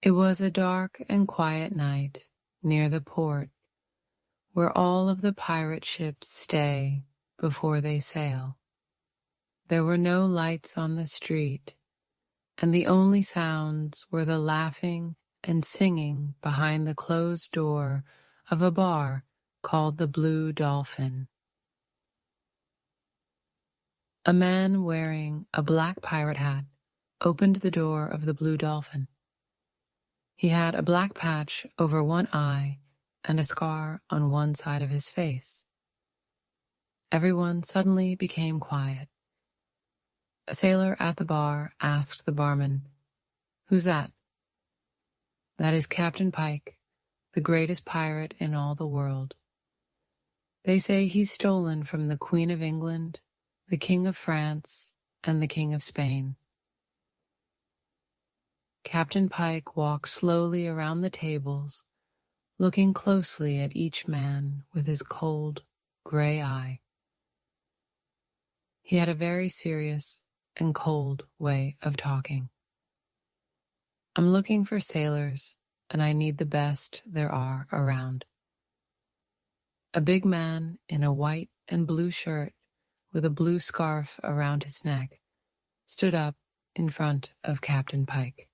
It was a dark and quiet night near the port where all of the pirate ships stay before they sail. There were no lights on the street, and the only sounds were the laughing and singing behind the closed door of a bar called the Blue Dolphin. A man wearing a black pirate hat opened the door of the Blue Dolphin. He had a black patch over one eye and a scar on one side of his face. Everyone suddenly became quiet. A sailor at the bar asked the barman, "Who's that?" "That is Captain Pike, the greatest pirate in all the world. They say he's stolen from the Queen of England, the King of France, and the King of Spain." Captain Pike walked slowly around the tables, looking closely at each man with his cold, gray eye. He had a very serious and cold way of talking. "I'm looking for sailors, and I need the best there are around." A big man in a white and blue shirt with a blue scarf around his neck stood up in front of Captain Pike.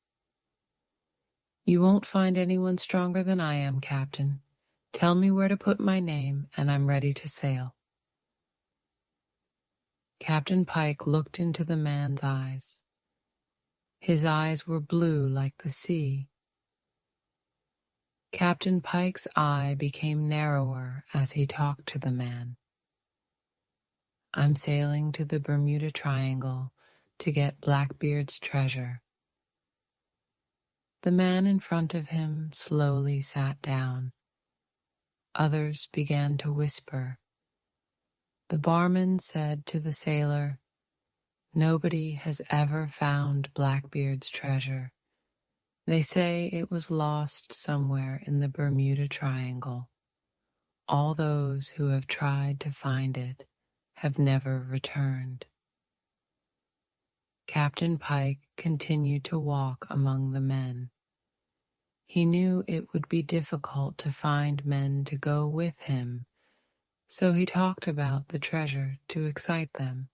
"You won't find anyone stronger than I am, Captain. Tell me where to put my name, and I'm ready to sail." Captain Pike looked into the man's eyes. His eyes were blue like the sea. Captain Pike's eye became narrower as he talked to the man. "I'm sailing to the Bermuda Triangle to get Blackbeard's treasure." The man in front of him slowly sat down. Others began to whisper. The barman said to the sailor, "Nobody has ever found Blackbeard's treasure. They say it was lost somewhere in the Bermuda Triangle. All those who have tried to find it have never returned." Captain Pike continued to walk among the men. He knew it would be difficult to find men to go with him, so he talked about the treasure to excite them.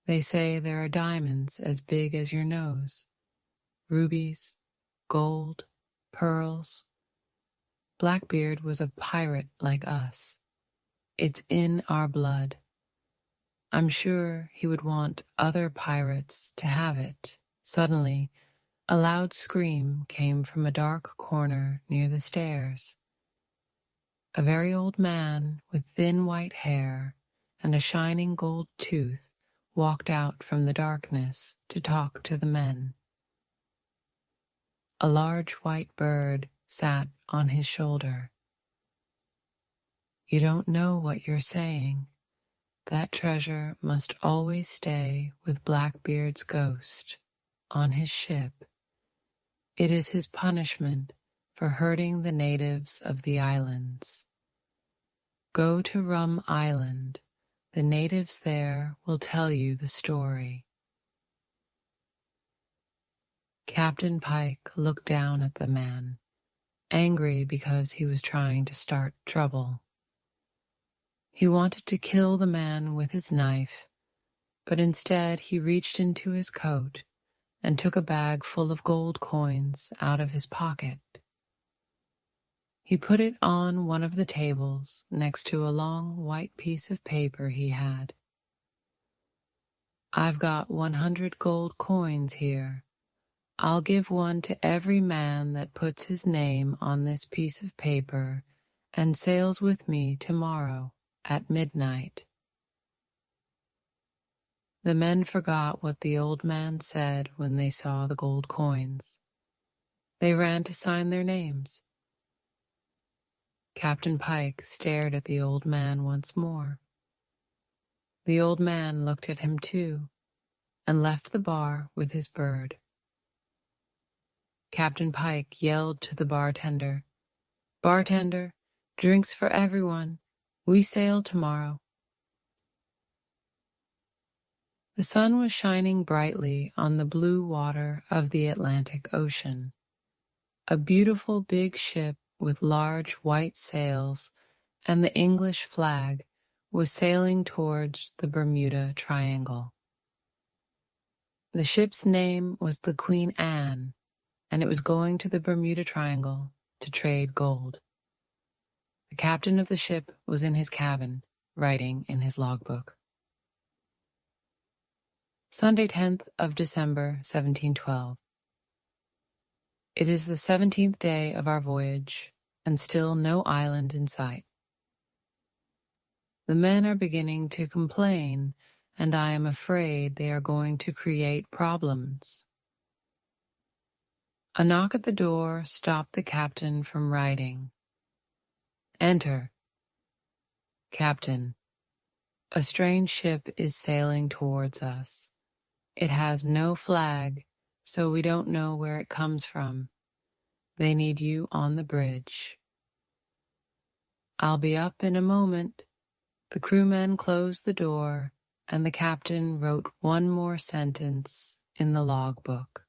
"They say there are diamonds as big as your nose, rubies, gold, pearls. Blackbeard was a pirate like us. It's in our blood. I'm sure he would want other pirates to have it." Suddenly, a loud scream came from a dark corner near the stairs. A very old man with thin white hair and a shining gold tooth walked out from the darkness to talk to the men. A large white bird sat on his shoulder. "You don't know what you're saying. That treasure must always stay with Blackbeard's ghost on his ship. It is his punishment for hurting the natives of the islands. Go to Rum Island. The natives there will tell you the story." Captain Pike looked down at the man, angry because he was trying to start trouble. He wanted to kill the man with his knife, but instead he reached into his coat and took a bag full of gold coins out of his pocket. He put it on one of the tables next to a long white piece of paper he had. "I've got 100 gold coins here. I'll give one to every man that puts his name on this piece of paper and sails with me tomorrow at midnight." The men forgot what the old man said when they saw the gold coins. They ran to sign their names. Captain Pike stared at the old man once more. The old man looked at him too, and left the bar with his bird. Captain Pike yelled to the bartender, "Bartender, drinks for everyone. We sail tomorrow." The sun was shining brightly on the blue water of the Atlantic Ocean. A beautiful big ship with large white sails and the English flag was sailing towards the Bermuda Triangle. The ship's name was the Queen Anne, and it was going to the Bermuda Triangle to trade gold. The captain of the ship was in his cabin, writing in his logbook. Sunday, 10th of December, 1712. It is the 17th day of our voyage, and still no island in sight. The men are beginning to complain, and I am afraid they are going to create problems. A knock at the door stopped the captain from writing. Enter. Captain, a strange ship is sailing towards us. It has no flag, so we don't know where it comes from. They need you on the bridge. I'll be up in a moment. The crewmen closed the door, and the captain wrote one more sentence in the logbook.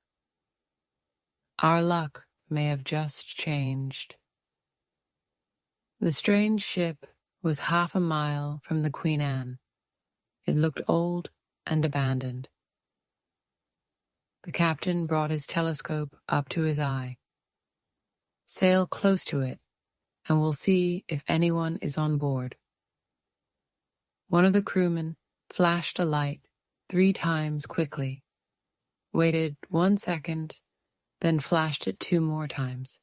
Our luck may have just changed. The strange ship was half a mile from the Queen Anne. It looked old and abandoned. The captain brought his telescope up to his eye. Sail close to it, and we'll see if anyone is on board. One of the crewmen flashed a light 3 times quickly, waited 1 second, then flashed it 2 more times.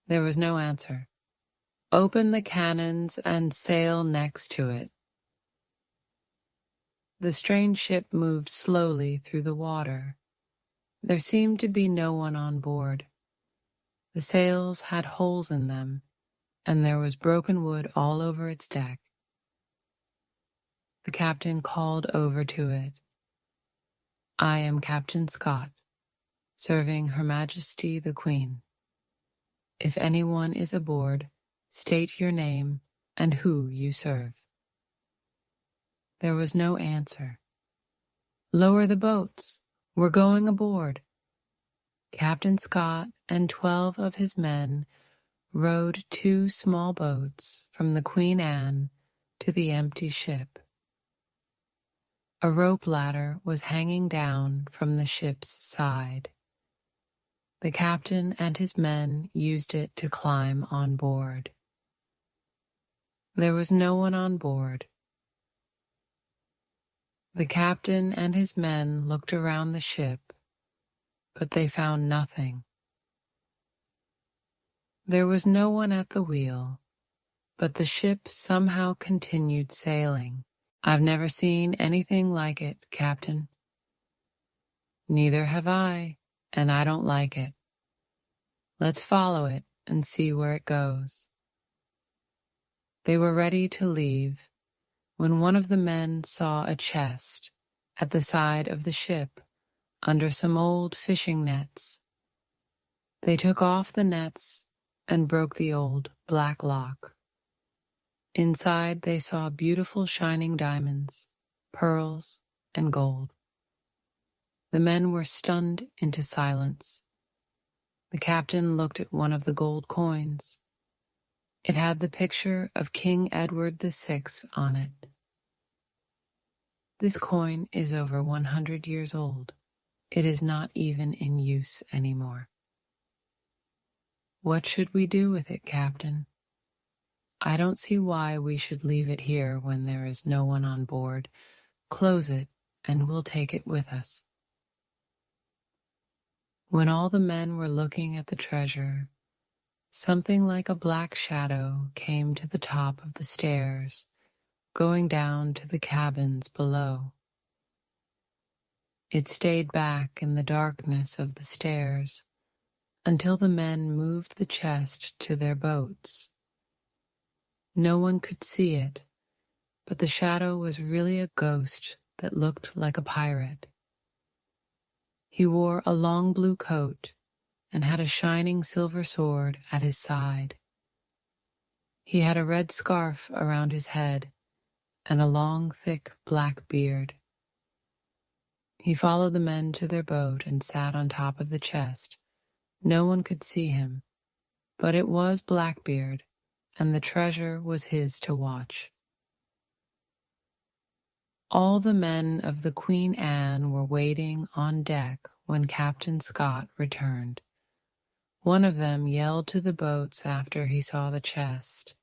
There was no answer. Open the cannons and sail next to it. The strange ship moved slowly through the water. There seemed to be no one on board. The sails had holes in them, and there was broken wood all over its deck. The captain called over to it. I am Captain Scott, serving Her Majesty the Queen. If anyone is aboard, state your name and who you serve. There was no answer. Lower the boats. We're going aboard. Captain Scott and 12 of his men rowed 2 small boats from the Queen Anne to the empty ship. A rope ladder was hanging down from the ship's side. The captain and his men used it to climb on board. There was no one on board. The captain and his men looked around the ship, but they found nothing. There was no one at the wheel, but the ship somehow continued sailing. I've never seen anything like it, Captain. Neither have I, and I don't like it. Let's follow it and see where it goes. They were ready to leave when one of the men saw a chest at the side of the ship under some old fishing nets. They took off the nets and broke the old black lock. Inside they saw beautiful shining diamonds, pearls, and gold. The men were stunned into silence. The captain looked at one of the gold coins. It had the picture of King Edward VI on it. This coin is over 100 years old. It is not even in use anymore. What should we do with it, Captain? I don't see why we should leave it here when there is no one on board. Close it, and we'll take it with us. When all the men were looking at the treasure, something like a black shadow came to the top of the stairs, going down to the cabins below. It stayed back in the darkness of the stairs until the men moved the chest to their boats. No one could see it, but the shadow was really a ghost that looked like a pirate. He wore a long blue coat and had a shining silver sword at his side. He had a red scarf around his head and a long, thick black beard. He followed the men to their boat and sat on top of the chest, No one could see him, but it was Blackbeard, and the treasure was his to watch. All the men of the Queen Anne were waiting on deck when Captain Scott returned. One of them yelled to the boats after he saw the chest.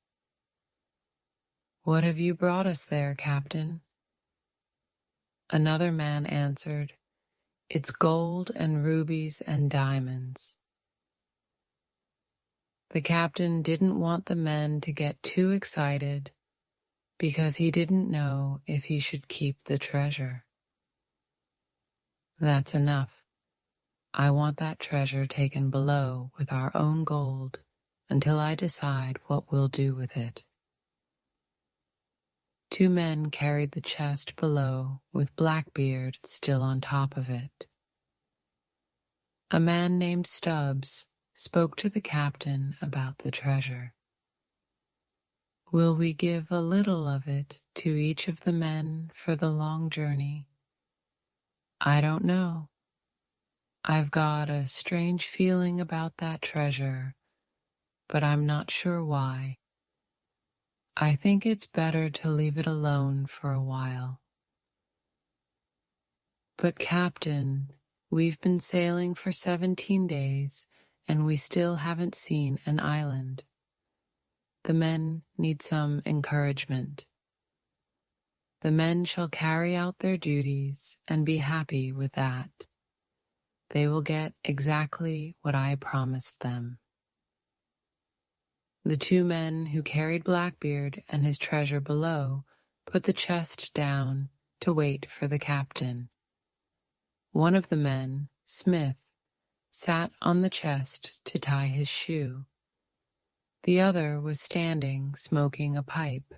"What have you brought us there, Captain?" Another man answered, "It's gold and rubies and diamonds." The captain didn't want the men to get too excited because he didn't know if he should keep the treasure. "That's enough. I want that treasure taken below with our own gold until I decide what we'll do with it." Two men carried the chest below with Blackbeard still on top of it. A man named Stubbs spoke to the captain about the treasure. "Will we give a little of it to each of the men for the long journey?" "I don't know. I've got a strange feeling about that treasure, but I'm not sure why. I think it's better to leave it alone for a while." "But Captain, we've been sailing for 17 days, and we still haven't seen an island. The men need some encouragement." "The men shall carry out their duties and be happy with that. They will get exactly what I promised them." The two men who carried Blackbeard and his treasure below put the chest down to wait for the captain. One of the men, Smith, sat on the chest to tie his shoe. The other was standing smoking a pipe.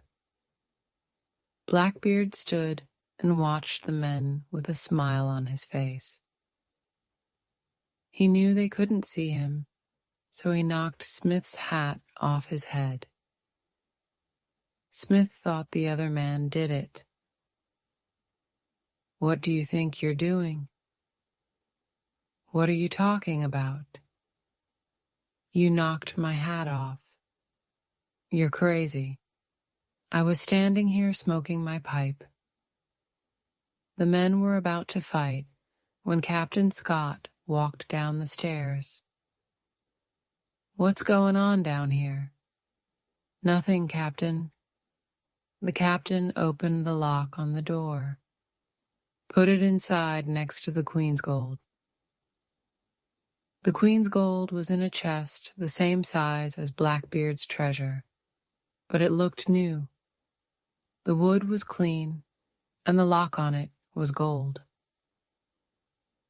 Blackbeard stood and watched the men with a smile on his face. He knew they couldn't see him, so he knocked Smith's hat off his head. Smith thought the other man did it. "What do you think you're doing?" "What are you talking about?" "You knocked my hat off." "You're crazy. I was standing here smoking my pipe." The men were about to fight when Captain Scott walked down the stairs. "What's going on down here?" "Nothing, Captain." The captain opened the lock on the door. "Put it inside next to the Queen's gold." The Queen's gold was in a chest the same size as Blackbeard's treasure, but it looked new. The wood was clean, and the lock on it was gold.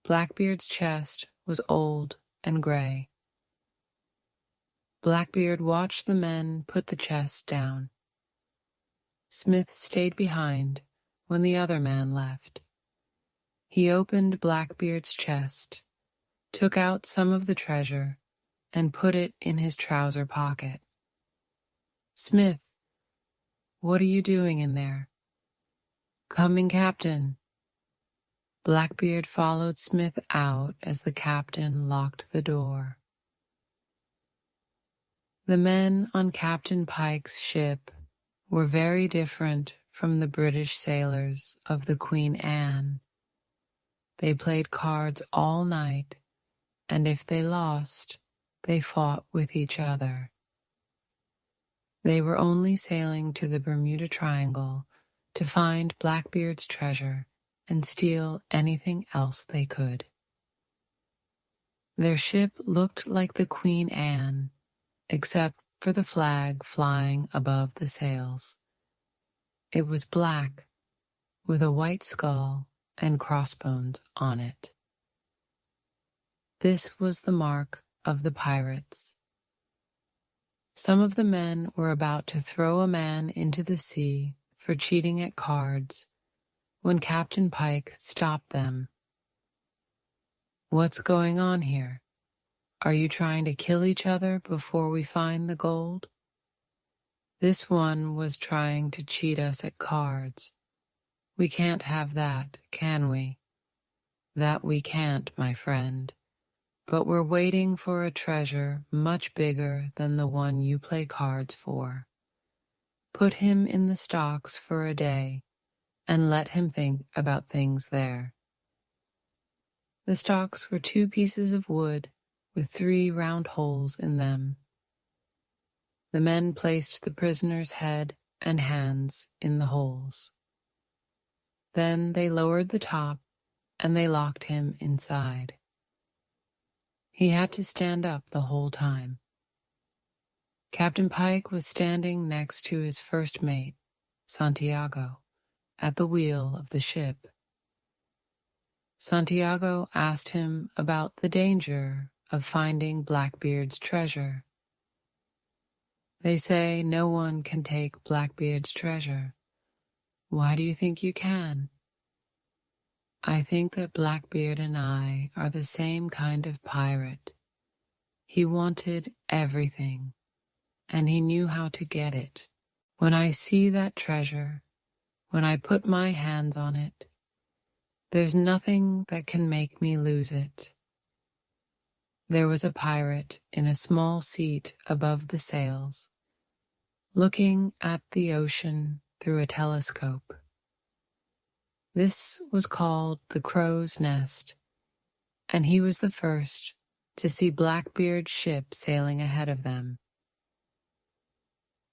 Blackbeard's chest was old and gray. Blackbeard watched the men put the chest down. Smith stayed behind when the other man left. He opened Blackbeard's chest, took out some of the treasure, and put it in his trouser pocket. "Smith, what are you doing in there?" "Coming, Captain." Blackbeard followed Smith out as the captain locked the door. The men on Captain Pike's ship were very different from the British sailors of the Queen Anne. They played cards all night, and if they lost, they fought with each other. They were only sailing to the Bermuda Triangle to find Blackbeard's treasure and steal anything else they could. Their ship looked like the Queen Anne, except for the flag flying above the sails. It was black, with a white skull and crossbones on it. This was the mark of the pirates. Some of the men were about to throw a man into the sea for cheating at cards when Captain Pike stopped them. "What's going on here? Are you trying to kill each other before we find the gold?" "This one was trying to cheat us at cards. We can't have that, can we?" "That we can't, my friend. but we're waiting for a treasure much bigger than the one you play cards for. Put him in the stocks for a day and let him think about things there." The stocks were 2 pieces of wood with 3 round holes in them. The men placed the prisoner's head and hands in the holes. Then they lowered the top and they locked him inside. He had to stand up the whole time. Captain Pike was standing next to his first mate, Santiago, at the wheel of the ship. Santiago asked him about the danger of finding Blackbeard's treasure. "They say no one can take Blackbeard's treasure. Why do you think you can?" "I think that Blackbeard and I are the same kind of pirate. He wanted everything, and he knew how to get it. When I see that treasure, when I put my hands on it, there's nothing that can make me lose it." There was a pirate in a small seat above the sails, looking at the ocean through a telescope. This was called the Crow's Nest, and he was the first to see Blackbeard's ship sailing ahead of them.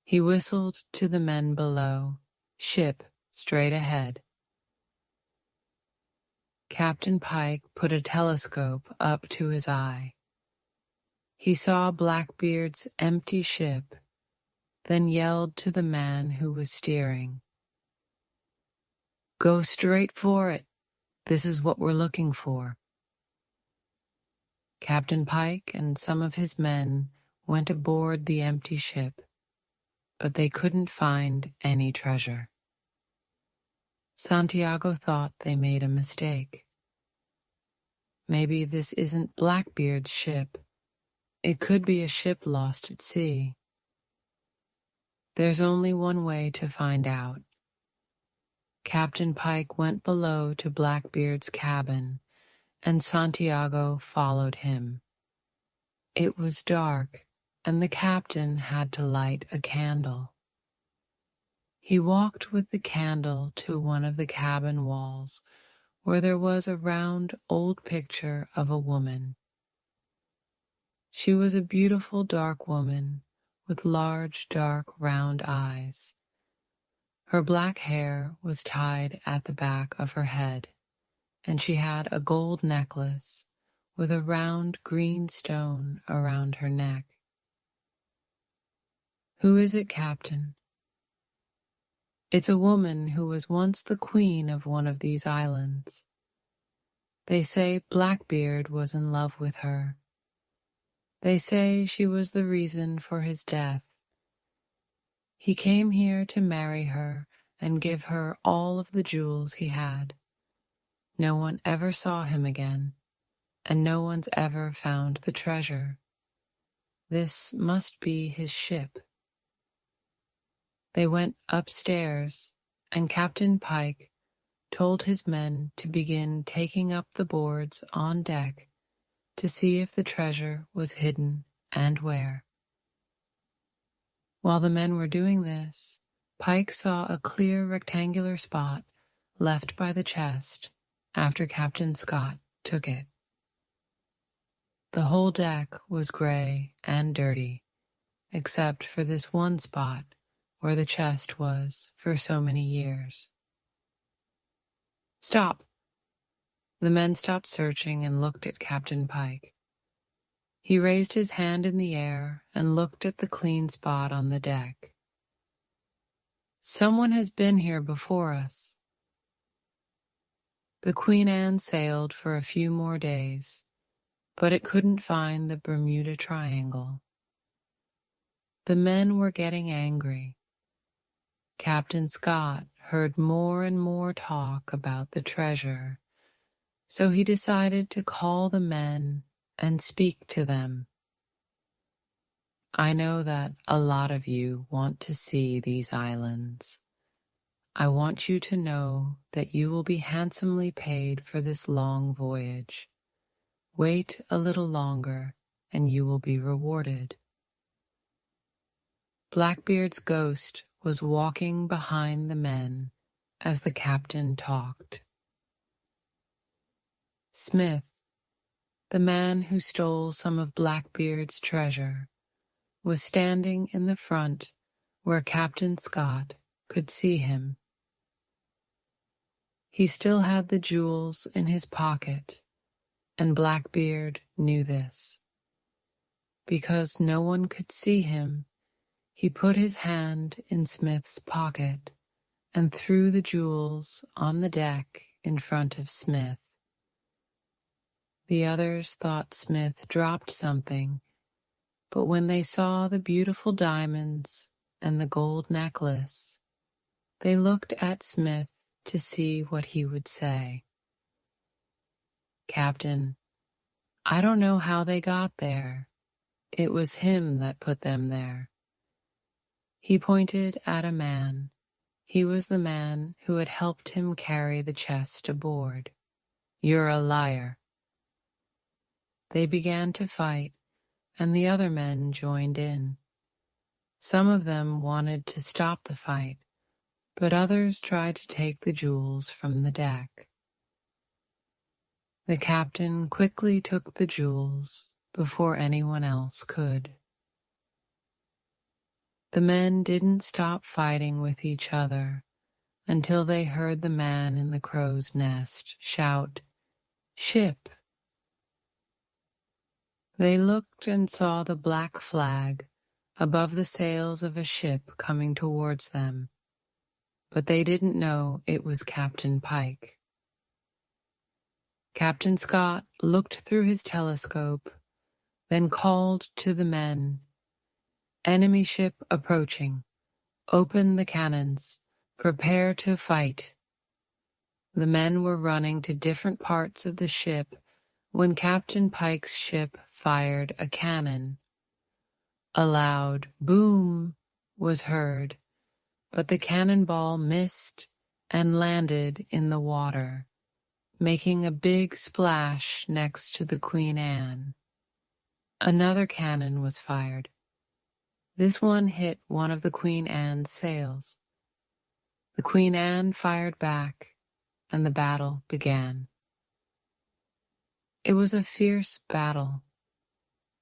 He whistled to the men below, "Ship straight ahead." Captain Pike put a telescope up to his eye. He saw Blackbeard's empty ship, then yelled to the man who was steering, "Go straight for it. This is what we're looking for." Captain Pike and some of his men went aboard the empty ship, but they couldn't find any treasure. Santiago thought they made a mistake. Maybe this isn't Blackbeard's ship. It could be a ship lost at sea. There's only one way to find out. Captain Pike went below to Blackbeard's cabin, and Santiago followed him. It was dark, and the captain had to light a candle. He walked with the candle to one of the cabin walls, where there was a round old picture of a woman. She was a beautiful dark woman with large dark round eyes. Her black hair was tied at the back of her head, and she had a gold necklace with a round green stone around her neck. "Who is it, Captain?" "It's a woman who was once the queen of one of these islands. They say Blackbeard was in love with her. They say she was the reason for his death. He came here to marry her and give her all of the jewels he had. No one ever saw him again, and no one's ever found the treasure. This must be his ship." They went upstairs, and Captain Pike told his men to begin taking up the boards on deck to see if the treasure was hidden and where. While the men were doing this, Pike saw a clear rectangular spot left by the chest after Captain Scott took it. The whole deck was gray and dirty, except for this one spot where the chest was for so many years. "Stop!" The men stopped searching and looked at Captain Pike. He raised his hand in the air and looked at the clean spot on the deck. "Someone has been here before us." The Queen Anne sailed for a few more days, but it couldn't find the Bermuda Triangle. The men were getting angry. Captain Scott heard more and more talk about the treasure, so he decided to call the men and speak to them. "I know that a lot of you want to see these islands. I want you to know that you will be handsomely paid for this long voyage. Wait a little longer, and you will be rewarded. Blackbeard's ghost was walking behind the men as the captain talked. Smith, the man who stole some of Blackbeard's treasure, was standing in the front where Captain Scott could see him. He still had the jewels in his pocket, and Blackbeard knew this. Because no one could see him, he put his hand in Smith's pocket and threw the jewels on the deck in front of Smith. The others thought Smith dropped something, but when they saw the beautiful diamonds and the gold necklace, they looked at Smith to see what he would say. "Captain, I don't know how they got there. It was him that put them there." He pointed at a man. He was the man who had helped him carry the chest aboard. "You're a liar." They began to fight, and the other men joined in. Some of them wanted to stop the fight, but others tried to take the jewels from the deck. The captain quickly took the jewels before anyone else could. The men didn't stop fighting with each other until they heard the man in the crow's nest shout, "Ship!" They looked and saw the black flag above the sails of a ship coming towards them, but they didn't know it was Captain Pike. Captain Scott looked through his telescope, then called to the men, "Enemy ship approaching. Open the cannons. Prepare to fight." The men were running to different parts of the ship when Captain Pike's ship fired a cannon. A loud boom was heard, but the cannonball missed and landed in the water, making a big splash next to the Queen Anne. Another cannon was fired. This one hit one of the Queen Anne's sails. The Queen Anne fired back, and the battle began. It was a fierce battle.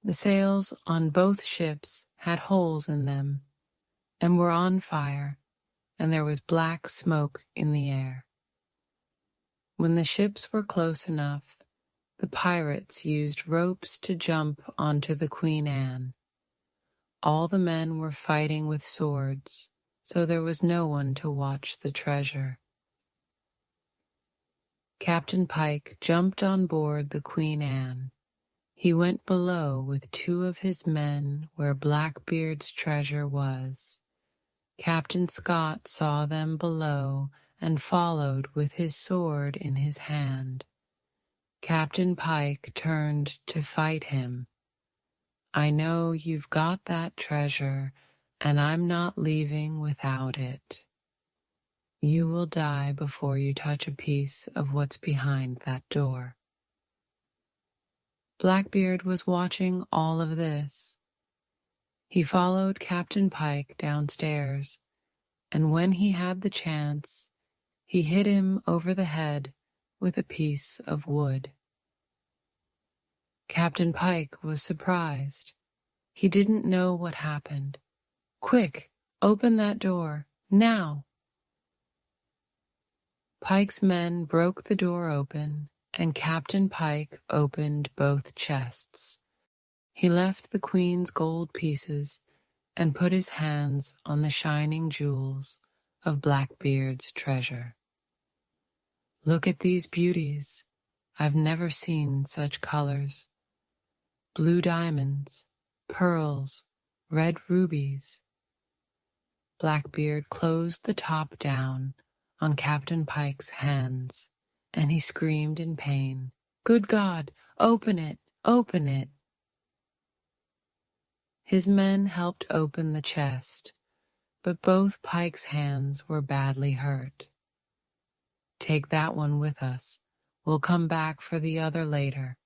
The sails on both ships had holes in them and were on fire, and there was black smoke in the air. When the ships were close enough, the pirates used ropes to jump onto the Queen Anne. All the men were fighting with swords, so there was no one to watch the treasure. Captain Pike jumped on board the Queen Anne. He went below with 2 of his men where Blackbeard's treasure was. Captain Scott saw them below and followed with his sword in his hand. Captain Pike turned to fight him. "I know you've got that treasure, and I'm not leaving without it. You will die before you touch a piece of what's behind that door." Blackbeard was watching all of this. He followed Captain Pike downstairs, and when he had the chance, he hit him over the head with a piece of wood. Captain Pike was surprised. He didn't know what happened. "Quick, open that door, now!" Pike's men broke the door open, and Captain Pike opened both chests. He left the Queen's gold pieces and put his hands on the shining jewels of Blackbeard's treasure. "Look at these beauties. I've never seen such colors. Blue diamonds, pearls, red rubies." Blackbeard closed the top down on Captain Pike's hands, and he screamed in pain, "Good God, open it, open it!" His men helped open the chest, but both Pike's hands were badly hurt. "Take that one with us. We'll come back for the other later."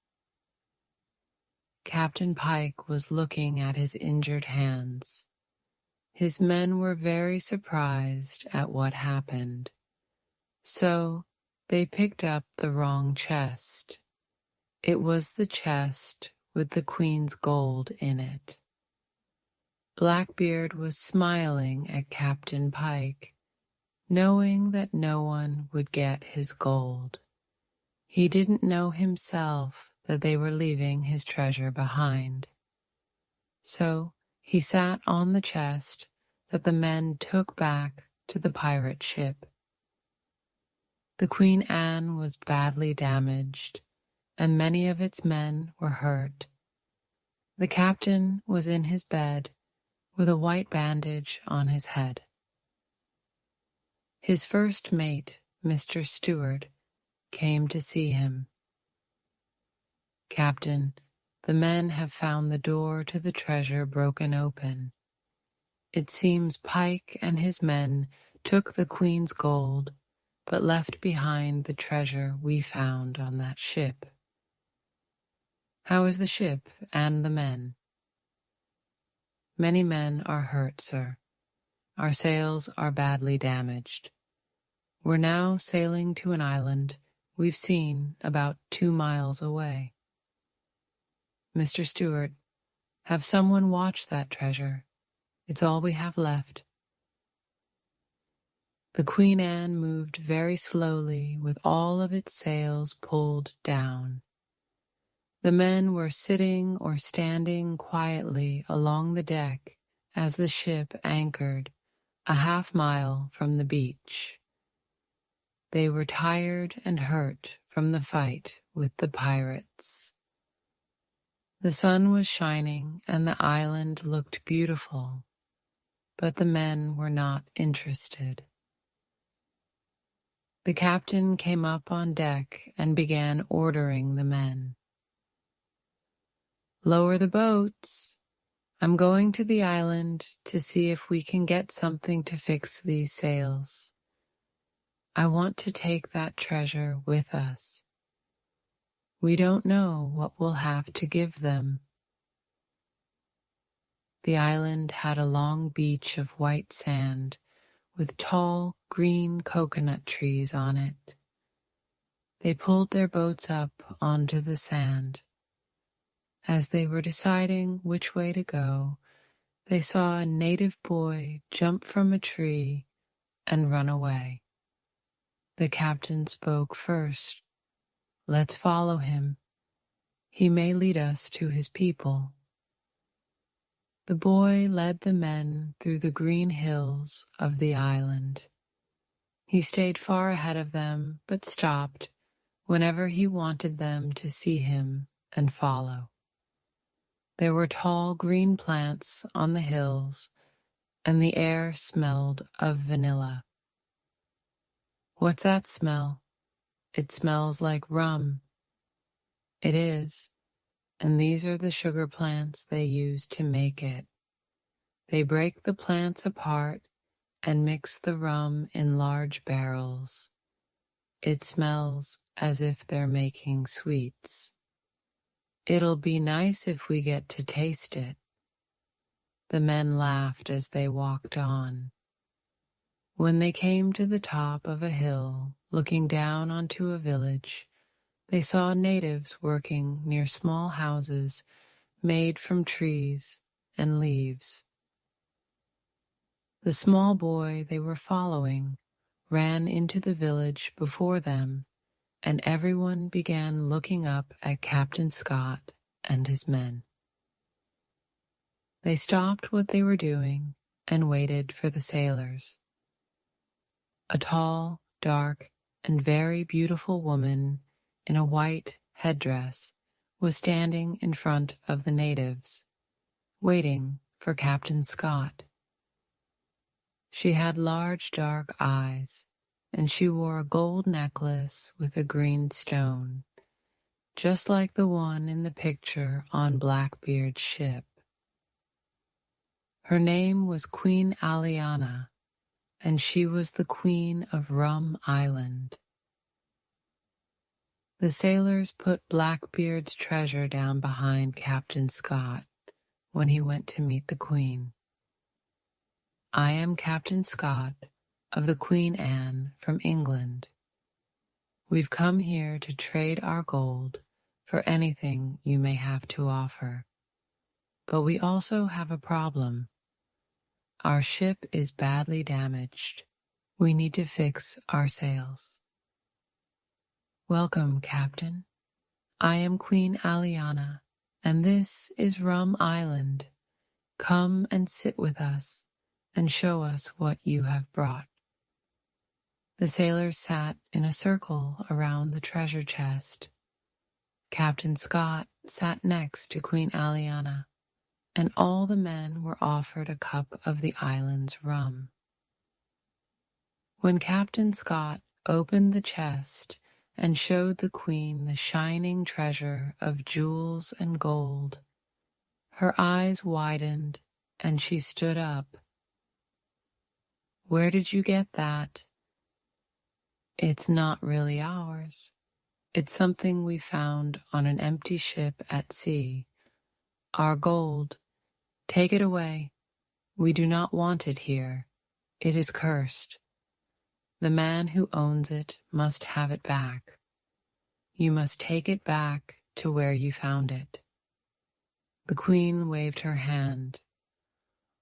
Captain Pike was looking at his injured hands. His men were very surprised at what happened, so they picked up the wrong chest. It was the chest with the Queen's gold in it. Blackbeard was smiling at Captain Pike, knowing that no one would get his gold. He didn't know himself that they were leaving his treasure behind. So he sat on the chest that the men took back to the pirate ship. The Queen Anne was badly damaged, and many of its men were hurt. The captain was in his bed with a white bandage on his head. His first mate, Mr. Stewart, came to see him. "Captain, the men have found the door to the treasure broken open. It seems Pike and his men took the Queen's gold, but left behind the treasure we found on that ship." "How is the ship and the men?" "Many men are hurt, sir. Our sails are badly damaged. We're now sailing to an island we've seen about 2 miles away." "Mr. Stewart, have someone watch that treasure. It's all we have left." The Queen Anne moved very slowly with all of its sails pulled down. The men were sitting or standing quietly along the deck as the ship anchored a half-mile from the beach. They were tired and hurt from the fight with the pirates. The sun was shining and the island looked beautiful, but the men were not interested. The captain came up on deck and began ordering the men. "Lower the boats. I'm going to the island to see if we can get something to fix these sails. I want to take that treasure with us. We don't know what we'll have to give them." The island had a long beach of white sand with tall green coconut trees on it. They pulled their boats up onto the sand. As they were deciding which way to go, they saw a native boy jump from a tree and run away. The captain spoke first. "Let's follow him. He may lead us to his people." The boy led the men through the green hills of the island. He stayed far ahead of them, but stopped whenever he wanted them to see him and follow. There were tall green plants on the hills, and the air smelled of vanilla. "What's that smell?" "It smells like rum." "It is, and these are the sugar plants they use to make it. They break the plants apart and mix the rum in large barrels. It smells as if they're making sweets. It'll be nice if we get to taste it." The men laughed as they walked on. When they came to the top of a hill, looking down onto a village, they saw natives working near small houses made from trees and leaves. The small boy they were following ran into the village before them, and everyone began looking up at Captain Scott and his men. They stopped what they were doing and waited for the sailors. A tall, dark, and very beautiful woman in a white headdress was standing in front of the natives, waiting for Captain Scott. She had large dark eyes, and she wore a gold necklace with a green stone, just like the one in the picture on Blackbeard's ship. Her name was Queen Aliana, and she was the Queen of Rum Island. The sailors put Blackbeard's treasure down behind Captain Scott when he went to meet the Queen. I am Captain Scott of the Queen Anne from England. We've come here to trade our gold for anything you may have to offer. But we also have a problem. Our ship is badly damaged. We need to fix our sails. Welcome, Captain. I am Queen Aliana, and this is Rum Island. Come and sit with us and show us what you have brought. The sailors sat in a circle around the treasure chest. Captain Scott sat next to Queen Aliana, and all the men were offered a cup of the island's rum. When Captain Scott opened the chest and showed the Queen the shining treasure of jewels and gold, her eyes widened and she stood up. Where did you get that? It's not really ours. It's something we found on an empty ship at sea. Our gold. Take it away. We do not want it here. It is cursed. The man who owns it must have it back. You must take it back to where you found it. The Queen waved her hand.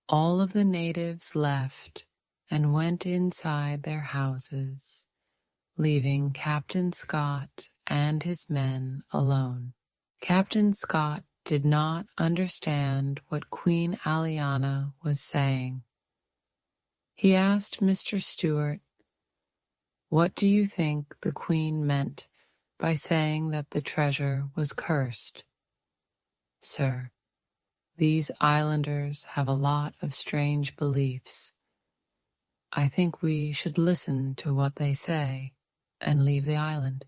All of the natives left and went inside their houses, leaving Captain Scott and his men alone. Captain Scott did not understand what Queen Aliana was saying. He asked Mr. Stewart, "What do you think the Queen meant by saying that the treasure was cursed?" "Sir, these islanders have a lot of strange beliefs. I think we should listen to what they say and leave the island."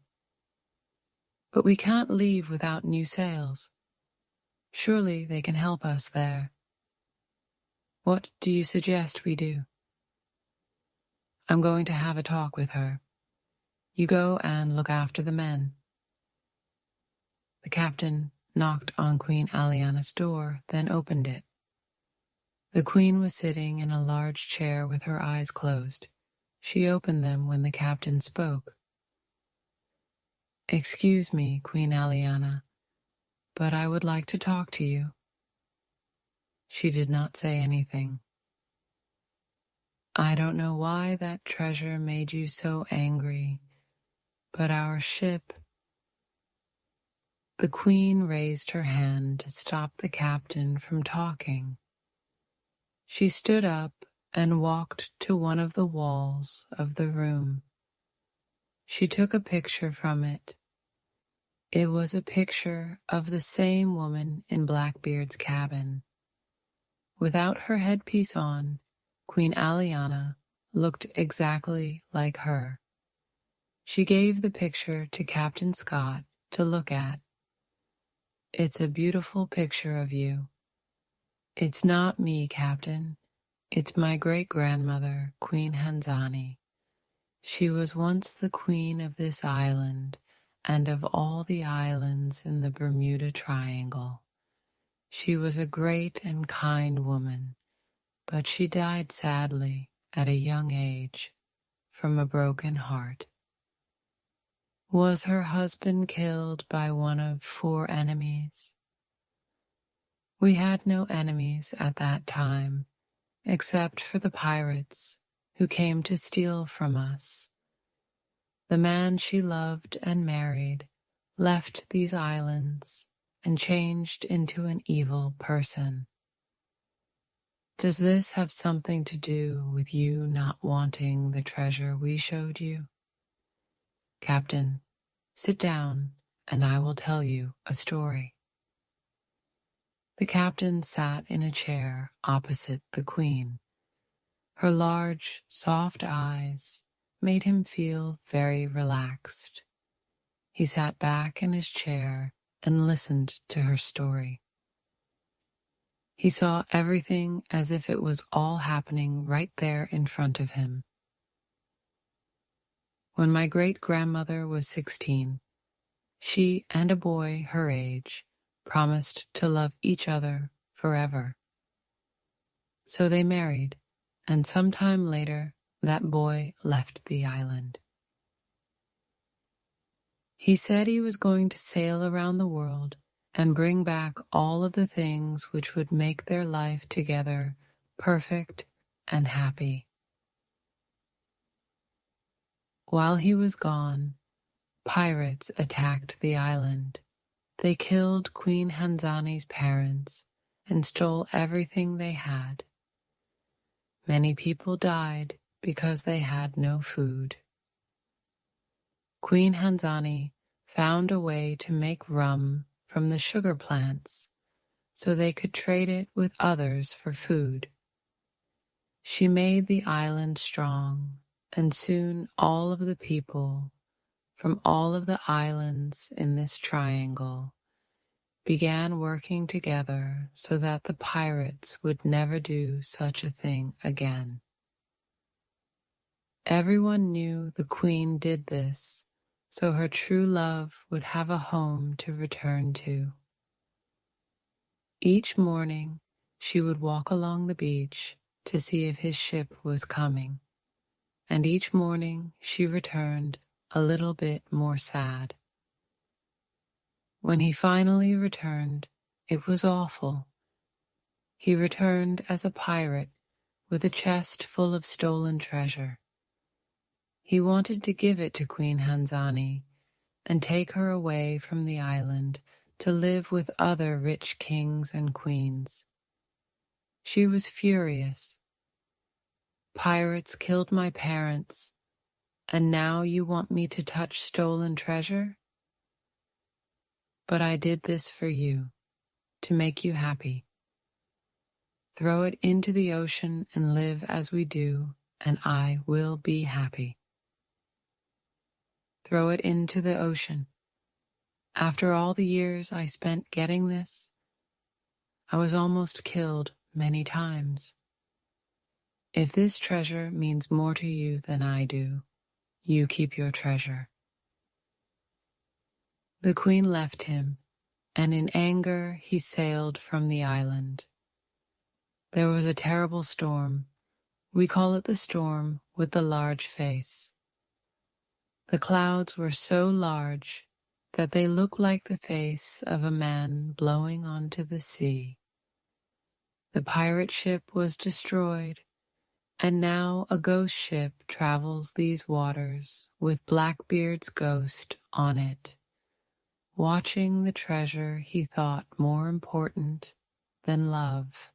"But we can't leave without new sails. Surely they can help us there. What do you suggest we do?" "I'm going to have a talk with her. You go and look after the men." The captain knocked on Queen Aliana's door, then opened it. The Queen was sitting in a large chair with her eyes closed. She opened them when the captain spoke. "Excuse me, Queen Aliana, but I would like to talk to you." She did not say anything. "I don't know why that treasure made you so angry, but our ship—" The Queen raised her hand to stop the captain from talking. She stood up and walked to one of the walls of the room. She took a picture from it. It was a picture of the same woman in Blackbeard's cabin. Without her headpiece on, Queen Aliana looked exactly like her. She gave the picture to Captain Scott to look at. "It's a beautiful picture of you." "It's not me, Captain. It's my great-grandmother, Queen Hanzani. She was once the queen of this island and of all the islands in the Bermuda Triangle. She was a great and kind woman, but she died sadly at a young age from a broken heart." "Was her husband killed by one of 4 enemies?" "We had no enemies at that time, except for the pirates who came to steal from us. The man she loved and married left these islands and changed into an evil person." "Does this have something to do with you not wanting the treasure we showed you?" "Captain, sit down and I will tell you a story." The captain sat in a chair opposite the Queen. Her large, soft eyes made him feel very relaxed. He sat back in his chair and listened to her story. He saw everything as if it was all happening right there in front of him. "When my great-grandmother was 16, She and a boy her age promised to love each other forever. So they married, and sometime later that boy left the island. He said he was going to sail around the world and bring back all of the things which would make their life together perfect and happy. While he was gone, pirates attacked the island. They killed Queen Hanzani's parents and stole everything they had. Many people died because they had no food. Queen Hanzani found a way to make rum from the sugar plants so they could trade it with others for food. She made the island strong, and soon all of the people from all of the islands in this triangle began working together so that the pirates would never do such a thing again. Everyone knew the queen did this so her true love would have a home to return to. Each morning, she would walk along the beach to see if his ship was coming, and each morning she returned a little bit more sad. When he finally returned, it was awful. He returned as a pirate with a chest full of stolen treasure. He wanted to give it to Queen Hanzani and take her away from the island to live with other rich kings and queens. She was furious. Pirates killed my parents, and now you want me to touch stolen treasure? But I did this for you, to make you happy. Throw it into the ocean and live as we do, and I will be happy. Throw it into the ocean. After all the years I spent getting this, I was almost killed many times. If this treasure means more to you than I do, you keep your treasure. The queen left him, and in anger he sailed from the island. There was a terrible storm. We call it the storm with the large face. The clouds were so large that they looked like the face of a man blowing onto the sea. The pirate ship was destroyed, and now a ghost ship travels these waters with Blackbeard's ghost on it, watching the treasure he thought more important than love.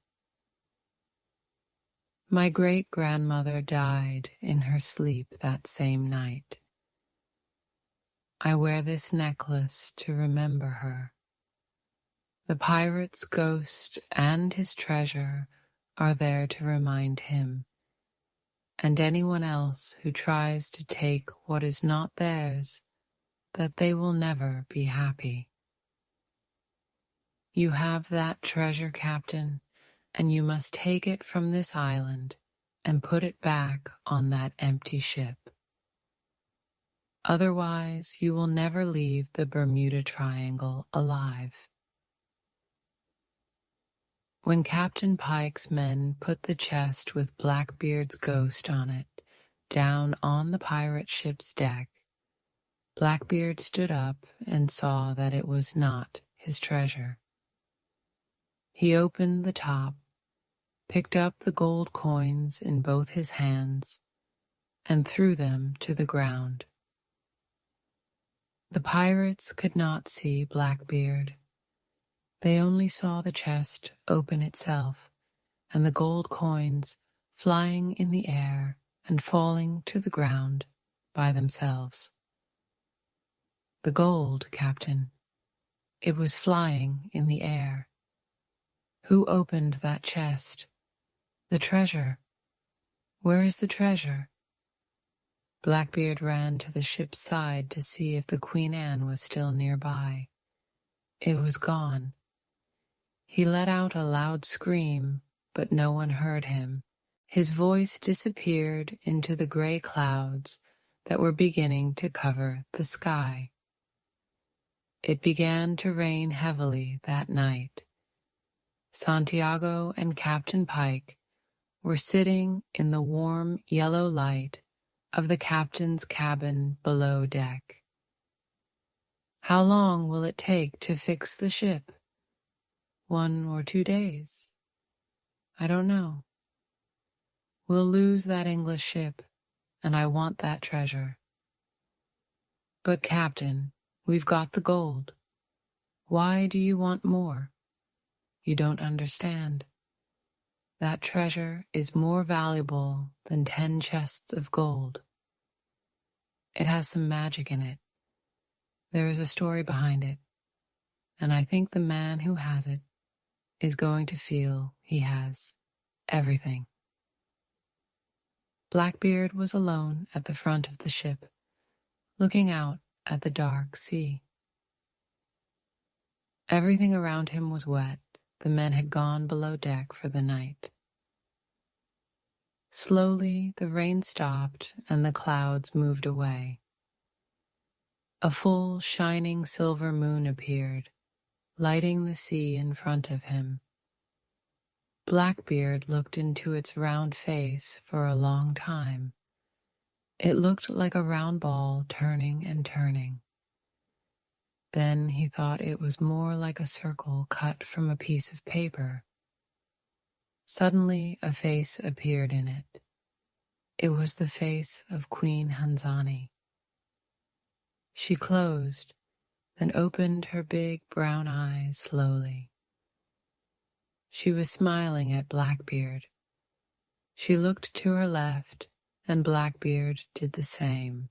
My great-grandmother died in her sleep that same night. I wear this necklace to remember her. The pirate's ghost and his treasure are there to remind him, and anyone else who tries to take what is not theirs, that they will never be happy. You have that treasure, Captain, and you must take it from this island and put it back on that empty ship. Otherwise, you will never leave the Bermuda Triangle alive. When Captain Pike's men put the chest with Blackbeard's ghost on it down on the pirate ship's deck, Blackbeard stood up and saw that it was not his treasure. He opened the top, picked up the gold coins in both his hands, and threw them to the ground. The pirates could not see Blackbeard. They only saw the chest open itself, and the gold coins flying in the air and falling to the ground by themselves. The gold, Captain. It was flying in the air. Who opened that chest? The treasure. Where is the treasure? Blackbeard ran to the ship's side to see if the Queen Anne was still nearby. It was gone. He let out a loud scream, but no one heard him. His voice disappeared into the gray clouds that were beginning to cover the sky. It began to rain heavily that night. Santiago and Captain Pike were sitting in the warm yellow light of the captain's cabin below deck. How long will it take to fix the ship? 1 or 2 days? I don't know. We'll lose that English ship, and I want that treasure. But Captain, we've got the gold. Why do you want more? You don't understand. That treasure is more valuable than 10 chests of gold. It has some magic in it. There is a story behind it, and I think the man who has it is going to feel he has everything. Blackbeard was alone at the front of the ship, looking out at the dark sea. Everything around him was wet. The men had gone below deck for the night. Slowly, the rain stopped and the clouds moved away. A full, shining silver moon appeared, lighting the sea in front of him. Blackbeard looked into its round face for a long time. It looked like a round ball turning and turning. Then he thought it was more like a circle cut from a piece of paper. Suddenly a face appeared in it. It was the face of Queen Hanzani. She closed, then opened her big brown eyes slowly. She was smiling at Blackbeard. She looked to her left, and Blackbeard did the same.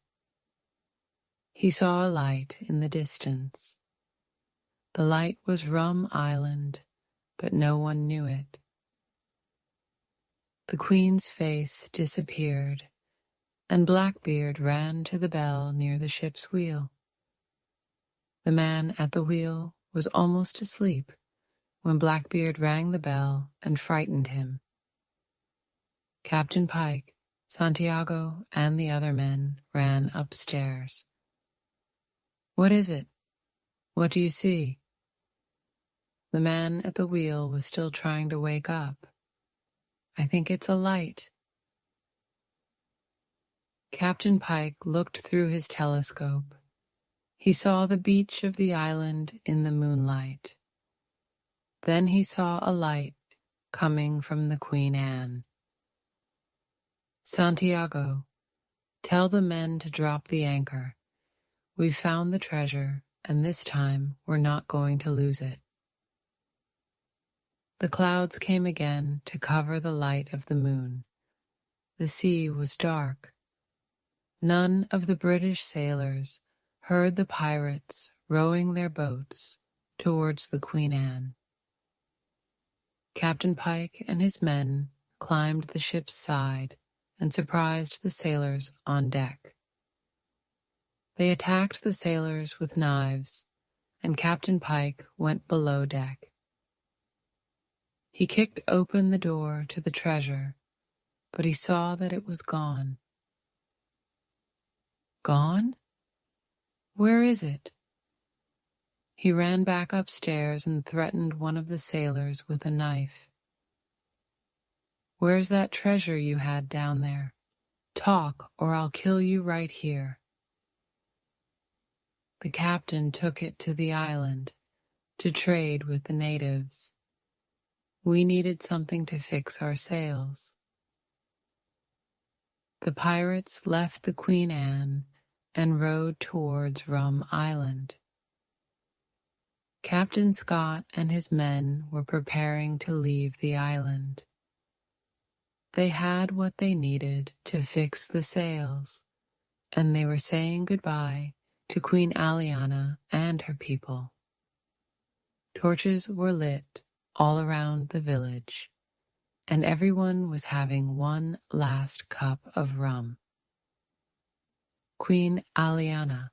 He saw a light in the distance. The light was Rum Island, but no one knew it. The Queen's face disappeared, and Blackbeard ran to the bell near the ship's wheel. The man at the wheel was almost asleep when Blackbeard rang the bell and frightened him. Captain Pike, Santiago, and the other men ran upstairs. What is it? What do you see? The man at the wheel was still trying to wake up. I think it's a light. Captain Pike looked through his telescope. He saw the beach of the island in the moonlight. Then he saw a light coming from the Queen Anne. Santiago, tell the men to drop the anchor. We've found the treasure, and this time we're not going to lose it. The clouds came again to cover the light of the moon. The sea was dark. None of the British sailors heard the pirates rowing their boats towards the Queen Anne. Captain Pike and his men climbed the ship's side and surprised the sailors on deck. They attacked the sailors with knives, and Captain Pike went below deck. He kicked open the door to the treasure, but he saw that it was gone. Gone? Where is it? He ran back upstairs and threatened one of the sailors with a knife. Where's that treasure you had down there? Talk, or I'll kill you right here. The captain took it to the island to trade with the natives. We needed something to fix our sails. The pirates left the Queen Anne and rowed towards Rum Island. Captain Scott and his men were preparing to leave the island. They had what they needed to fix the sails, and they were saying goodbye to Queen Aliana and her people. Torches were lit all around the village, and everyone was having one last cup of rum. Queen Aliana,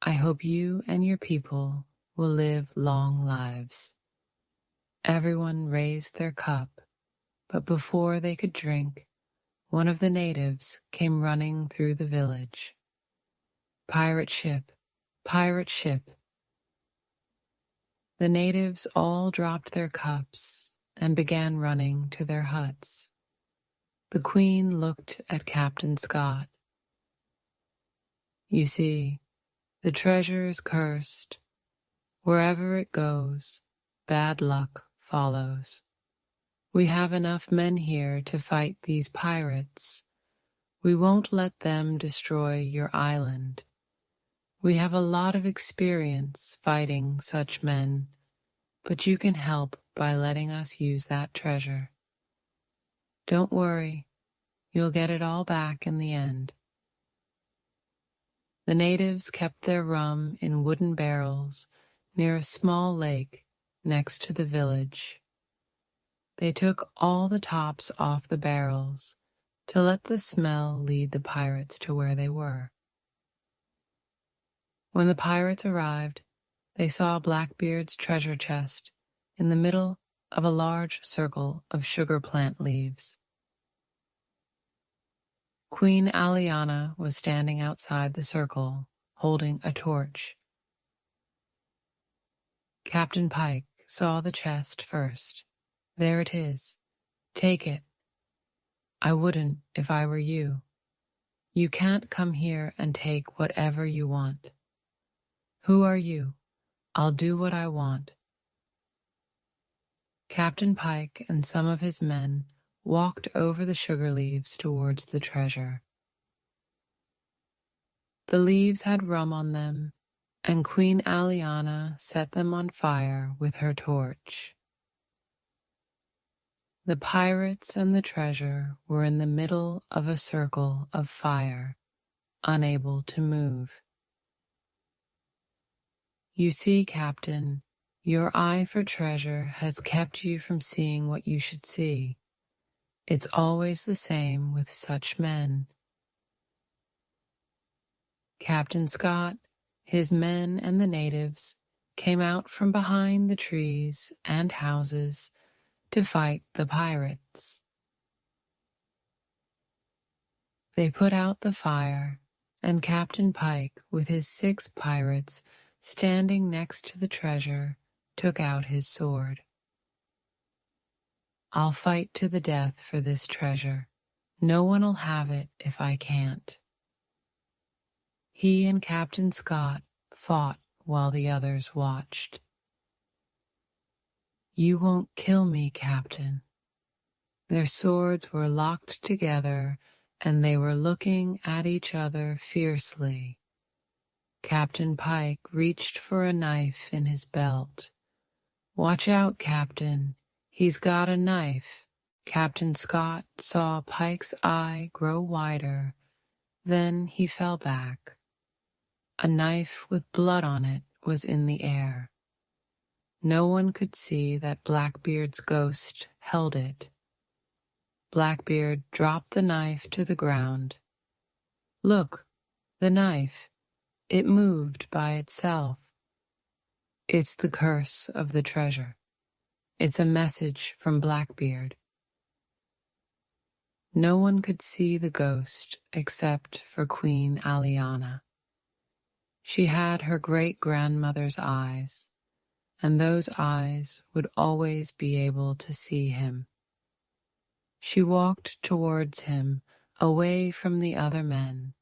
I hope you and your people will live long lives. Everyone raised their cup, but before they could drink, one of the natives came running through the village. Pirate ship, The natives all dropped their cups and began running to their huts. The Queen looked at Captain Scott. You see, the treasure is cursed. Wherever it goes, bad luck follows. We have enough men here to fight these pirates. We won't let them destroy your island. We have a lot of experience fighting such men, but you can help by letting us use that treasure. Don't worry, you'll get it all back in the end. The natives kept their rum in wooden barrels near a small lake next to the village. They took all the tops off the barrels to let the smell lead the pirates to where they were. When the pirates arrived, they saw Blackbeard's treasure chest in the middle of a large circle of sugar plant leaves. Queen Aliana was standing outside the circle, holding a torch. Captain Pike saw the chest first. There it is. Take it. I wouldn't if I were you. You can't come here and take whatever you want. Who are you? I'll do what I want. Captain Pike and some of his men walked over the sugar leaves towards the treasure. The leaves had rum on them, and Queen Aliana set them on fire with her torch. The pirates and the treasure were in the middle of a circle of fire, unable to move. You see, Captain, your eye for treasure has kept you from seeing what you should see. It's always the same with such men. Captain Scott, his men, and the natives came out from behind the trees and houses to fight the pirates. They put out the fire, and Captain Pike, with his 6 pirates standing next to the treasure, took out his sword. I'll fight to the death for this treasure. No one'll have it if I can't. He and Captain Scott fought while the others watched. You won't kill me, Captain. Their swords were locked together, and they were looking at each other fiercely. Captain Pike reached for a knife in his belt. Watch out, Captain. He's got a knife. Captain Scott saw Pike's eye grow wider. Then he fell back. A knife with blood on it was in the air. No one could see that Blackbeard's ghost held it. Blackbeard dropped the knife to the ground. Look, the knife. It moved by itself. It's the curse of the treasure. It's a message from Blackbeard. No one could see the ghost except for Queen Aliana. She had her great-grandmother's eyes, and those eyes would always be able to see him. She walked towards him, away from the other men,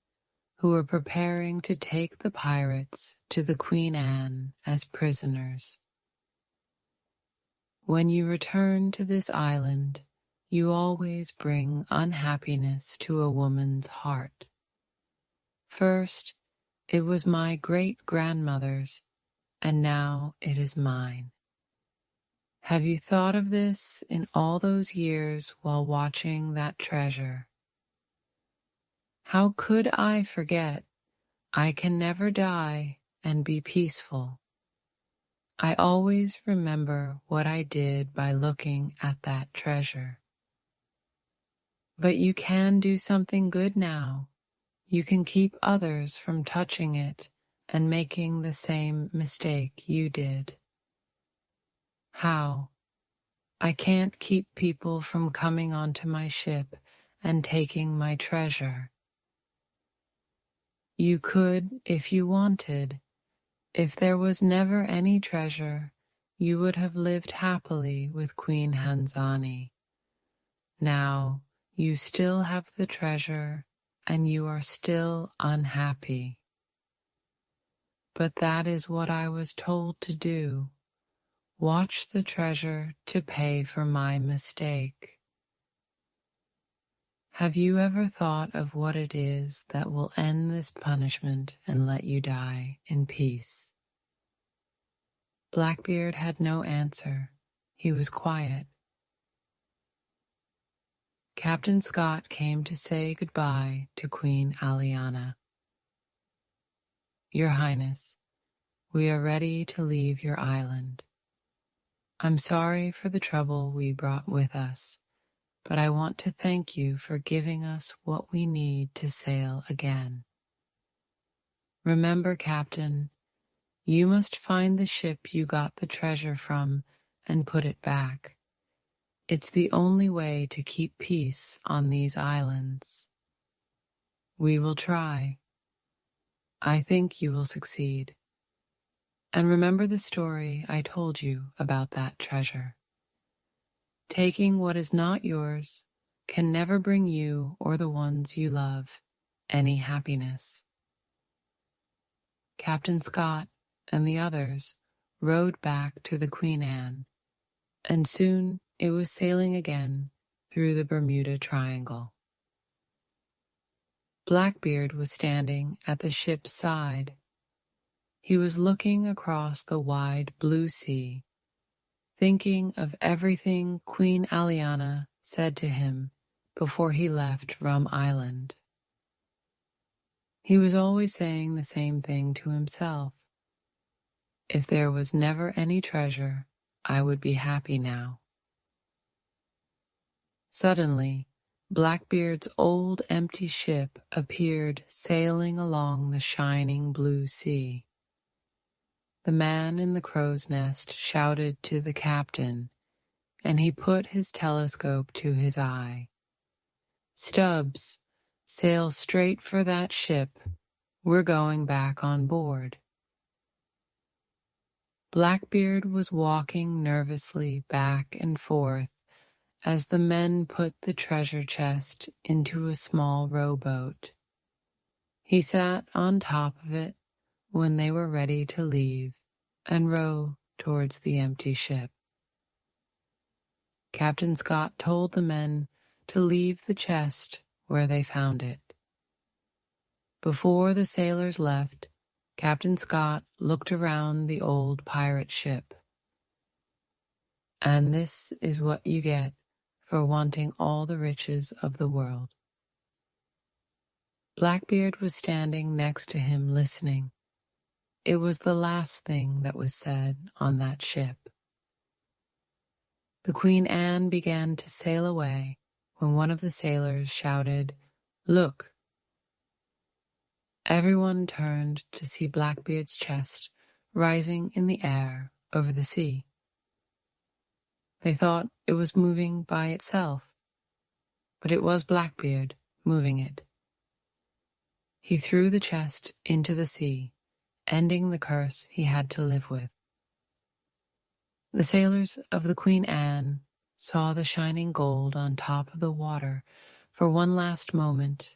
who were preparing to take the pirates to the Queen Anne as prisoners. When you return to this island, you always bring unhappiness to a woman's heart. First, it was my great-grandmother's, and now it is mine. Have you thought of this in all those years while watching that treasure? How could I forget? I can never die and be peaceful. I always remember what I did by looking at that treasure. But you can do something good now. You can keep others from touching it and making the same mistake you did. How? I can't keep people from coming onto my ship and taking my treasure. You could if you wanted. If there was never any treasure, you would have lived happily with Queen Hanzani. Now you still have the treasure and you are still unhappy. But that is what I was told to do. Watch the treasure to pay for my mistake. Have you ever thought of what it is that will end this punishment and let you die in peace? Blackbeard had no answer. He was quiet. Captain Scott came to say goodbye to Queen Aliana. Your Highness, we are ready to leave your island. I'm sorry for the trouble we brought with us, but I want to thank you for giving us what we need to sail again. Remember, Captain, you must find the ship you got the treasure from and put it back. It's the only way to keep peace on these islands. We will try. I think you will succeed. And remember the story I told you about that treasure. Taking what is not yours can never bring you or the ones you love any happiness. Captain Scott and the others rowed back to the Queen Anne, and soon it was sailing again through the Bermuda Triangle. Blackbeard was standing at the ship's side. He was looking across the wide blue sea, thinking of everything Queen Aliana said to him before he left Rum Island. He was always saying the same thing to himself. If there was never any treasure, I would be happy now. Suddenly, Blackbeard's old empty ship appeared sailing along the shining blue sea. The man in the crow's nest shouted to the captain, and he put his telescope to his eye. Stubbs, sail straight for that ship. We're going back on board. Blackbeard was walking nervously back and forth as the men put the treasure chest into a small rowboat. He sat on top of it when they were ready to leave and row towards the empty ship. Captain Scott told the men to leave the chest where they found it. Before the sailors left, Captain Scott looked around the old pirate ship. And this is what you get for wanting all the riches of the world. Blackbeard was standing next to him listening. It was the last thing that was said on that ship. The Queen Anne began to sail away when one of the sailors shouted, "Look!" Everyone turned to see Blackbeard's chest rising in the air over the sea. They thought it was moving by itself, but it was Blackbeard moving it. He threw the chest into the sea, ending the curse he had to live with. The sailors of the Queen Anne saw the shining gold on top of the water for one last moment,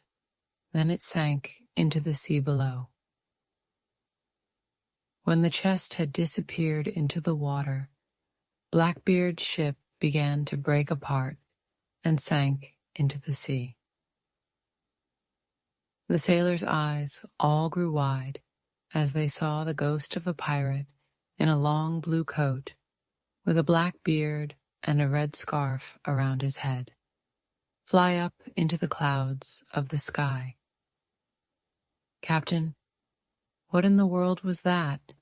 then it sank into the sea below. When the chest had disappeared into the water, Blackbeard's ship began to break apart and sank into the sea. The sailors' eyes all grew wide as they saw the ghost of a pirate in a long blue coat with a black beard and a red scarf around his head fly up into the clouds of the sky. "Captain, what in the world was that?"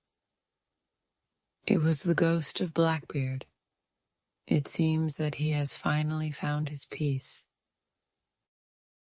"It was the ghost of Blackbeard. It seems that he has finally found his peace.